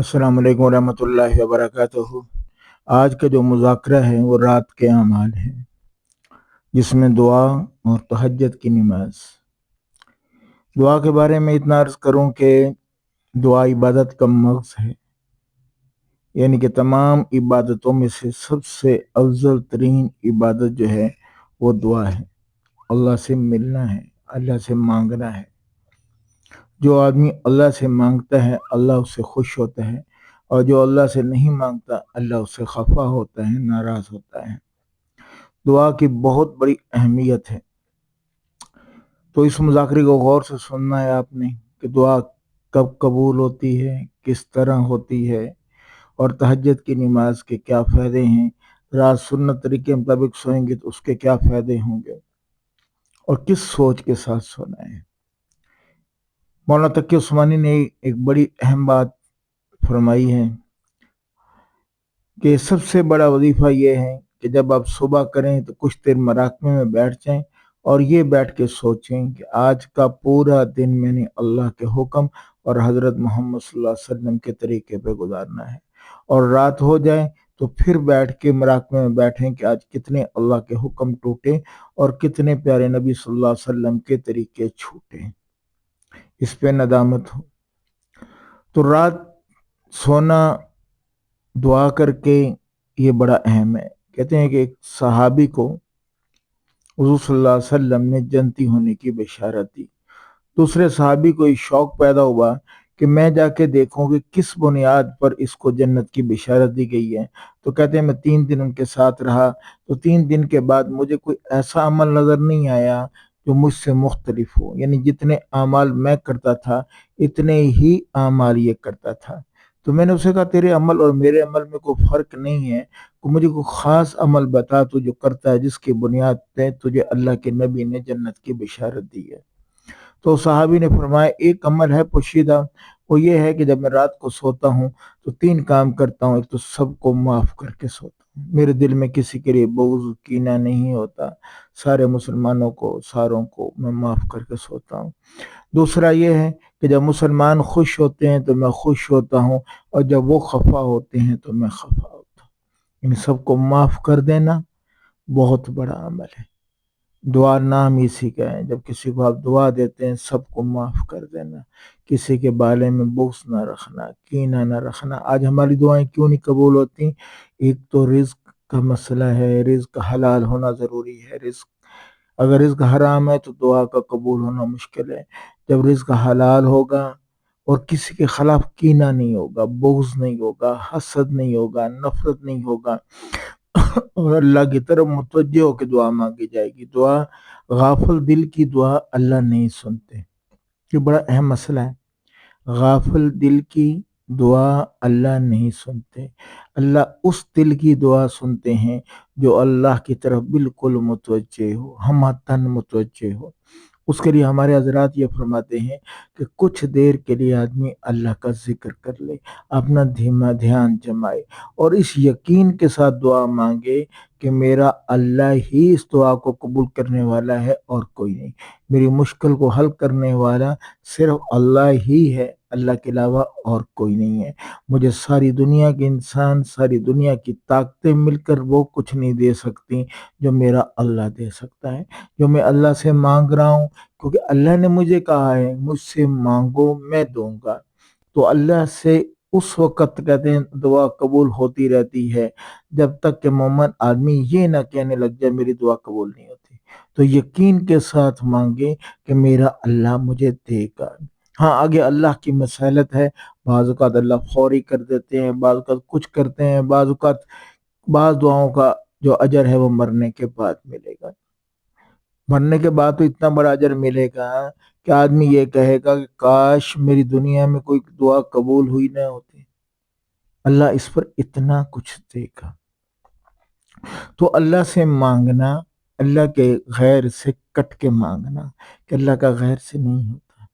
अस्सलाम वालेकुम रहमतुल्लाहि व बरकातुहू। आज का जो मुज़ाकरा है वो रात के अमाल है, जिसमें दुआ और तहज्जुद की नमाज। दुआ के बारे में इतना अर्ज़ करूं कि दुआ इबादत का मग़ज़ है, यानी कि तमाम इबादतों में से सबसे अफजल तरीन इबादत जो है वो दुआ है। अल्लाह से मिलना है, अल्लाह से मांगना है। जो आदमी अल्लाह से मांगता है अल्लाह उससे खुश होता है, और जो अल्लाह से नहीं मांगता अल्लाह उससे खफा होता है, नाराज होता है। दुआ की बहुत बड़ी अहमियत है। तो इस मुज़ाकरे को गौर से सुनना है आपने कि दुआ कब कबूल होती है, किस तरह होती है, और तहज्जुद की नमाज के क्या फ़ायदे हैं। रात सुन्नत तरीके के मुताबिक सोएंगे तो उसके क्या फ़ायदे होंगे, और किस सोच के साथ सोना है। मौलाना तकी उस्मानी ने एक बड़ी अहम बात फरमाई है कि सबसे बड़ा वजीफ़ा ये है कि जब आप सुबह करें तो कुछ देर मराकमे में बैठ जाएं और ये बैठ के सोचें कि आज का पूरा दिन मैंने अल्लाह के हुक्म और हज़रत मोहम्मद सल्लल्लाहु अलैहि वसल्लम के तरीके पे गुजारना है। और रात हो जाए तो फिर बैठ के मराकमे में बैठें कि आज कितने अल्लाह के हुक्म टूटे और कितने प्यारे नबी सल्लल्लाहु अलैहि वसल्लम के तरीके छूटे। इस पे नदामत हो। तो रात सोना दुआ करके ये बड़ा अहम है। कहते हैं कि एक सहाबी को हुज़ूर सल्लल्लाहु अलैहि वसल्लम ने जन्नती होने की बशारत दी। दूसरे सहाबी को ये शौक पैदा हुआ कि मैं जाके देखूं कि किस बुनियाद पर इसको जन्नत की बशारत दी गई है। तो कहते हैं मैं 3 दिन उनके साथ रहा, तो 3 दिन के बाद मुझे कोई ऐसा अमल नज़र नहीं आया जो मुझसे मुख्तलिफ हो, यानी जितने अमाल मैं करता था इतने ही अमाल ये करता था। तो मैंने उसे कहा तेरे अमल और मेरे अमल में कोई फ़र्क नहीं है, तो मुझे कोई ख़ास अमल बता तू जो करता है जिसकी बुनियाद पे तुझे अल्लाह के नबी ने जन्नत की बशारत दी है। तो सहाबी ने फरमाया एक अमल है पोशीदा, वो ये है कि जब मैं रात को सोता हूँ तो 3 काम करता हूँ। एक तो सबको माफ़ करके सोता हूँ, मेरे दिल में किसी के लिए बुग़्ज़ कीना नहीं होता, सारे मुसलमानों को सारों को मैं माफ़ करके सोता हूँ। दूसरा ये है कि जब मुसलमान खुश होते हैं तो मैं खुश होता हूँ, और जब वो खफा होते हैं तो मैं खफा होता हूँ। इन सबको माफ़ कर देना बहुत बड़ा अमल है। दुआ नाम इसी का है। जब किसी को आप दुआ देते हैं सबको माफ़ कर देना, किसी के बारे में बुग़्ज़ ना रखना, कीना ना रखना। आज हमारी दुआएं क्यों नहीं कबूल होती? एक तो रिज़्क का मसला है, रिज़्क हलाल होना ज़रूरी है। रिज़्क अगर रिज़्क हराम है तो दुआ का कबूल होना मुश्किल है। जब रिज़्क हलाल होगा और किसी के खिलाफ कीना नहीं होगा, बुग़्ज़ नहीं होगा, हसद नहीं होगा, नफ़रत नहीं होगा, और अल्लाह की तरफ मुतवज्जह होकर दुआ मांगी जाएगी। दुआ गाफिल दिल की दुआ अल्लाह नहीं सुनते। ये बड़ा अहम मसला है। गाफिल दिल की दुआ अल्लाह नहीं सुनते। अल्लाह उस दिल की दुआ सुनते हैं जो अल्लाह की तरफ बिल्कुल मुतवज्जह हो, हमतन मुतवज्जह हो। उसके लिए हमारे हज़रात ये फरमाते हैं कि कुछ देर के लिए आदमी अल्लाह का ज़िक्र कर ले, अपना धीमा ध्यान जमाए और इस यकीन के साथ दुआ मांगे कि मेरा अल्लाह ही इस दुआ को कबूल करने वाला है और कोई नहीं। मेरी मुश्किल को हल करने वाला सिर्फ अल्लाह ही है, अल्लाह के अलावा और कोई नहीं है। मुझे सारी दुनिया के इंसान, सारी दुनिया की ताकतें मिलकर वो कुछ नहीं दे सकती जो मेरा अल्लाह दे सकता है, जो मैं अल्लाह से मांग रहा हूँ। क्योंकि अल्लाह ने मुझे कहा है मुझसे मांगो मैं दूंगा। तो अल्लाह से उस वक़्त कहते हैं दुआ कबूल होती रहती है जब तक कि मोमिन आदमी ये ना कहने लग जाए मेरी दुआ कबूल नहीं होती। तो यकीन के साथ मांगे कि मेरा अल्लाह मुझे देगा। हाँ, आगे अल्लाह की मसलत है, बाज़ औक़ात अल्लाह फ़ौरी कर देते हैं, बाज़ औक़ात कुछ करते हैं, बाज़ औक़ात बाज़ दुआओं का जो अजर है वो मरने के बाद मिलेगा। मरने के बाद तो इतना बड़ा अजर मिलेगा कि आदमी ये कहेगा कि काश मेरी दुनिया में कोई दुआ कबूल हुई ना होती। अल्लाह इस पर इतना कुछ देगा। तो अल्लाह से मांगना, अल्लाह के गैर से कट के मांगना, कि अल्लाह का गैर से नहीं होता।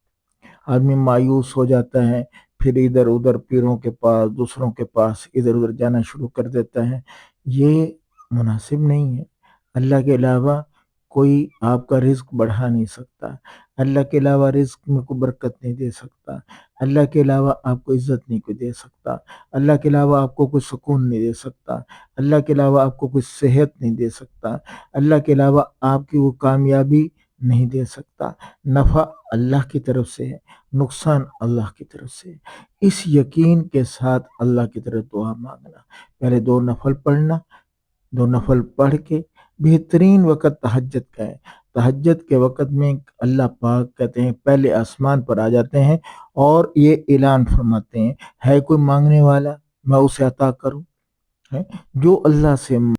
आदमी मायूस हो जाता है, फिर इधर उधर पीरों के पास, दूसरों के पास इधर उधर जाना शुरू कर देता है। ये मुनासिब नहीं है। अल्लाह के अलावा کوئی آپ کا رزق بڑھا نہیں سکتا، اللہ کے علاوہ رزق میں کوئی برکت نہیں دے سکتا، اللہ کے علاوہ آپ کو عزت نہیں کوئی دے سکتا، اللہ کے علاوہ آپ کو کوئی سکون نہیں دے سکتا، اللہ کے علاوہ آپ کو کوئی صحت نہیں دے سکتا، اللہ کے علاوہ آپ کی وہ کامیابی نہیں دے سکتا۔ نفع اللہ کی طرف سے ہے، نقصان اللہ کی طرف سے ہے۔ اس یقین کے ساتھ اللہ کی طرف دعا مانگنا، پہلے 2 نفل پڑھنا، 2 نفل پڑھ کے بہترین وقت تہجد کا ہے۔ تہجد کے وقت میں اللہ پاک کہتے ہیں پہلے آسمان پر آ جاتے ہیں اور یہ اعلان فرماتے ہیں، ہے کوئی مانگنے والا میں اسے عطا کروں، ہے جو اللہ سے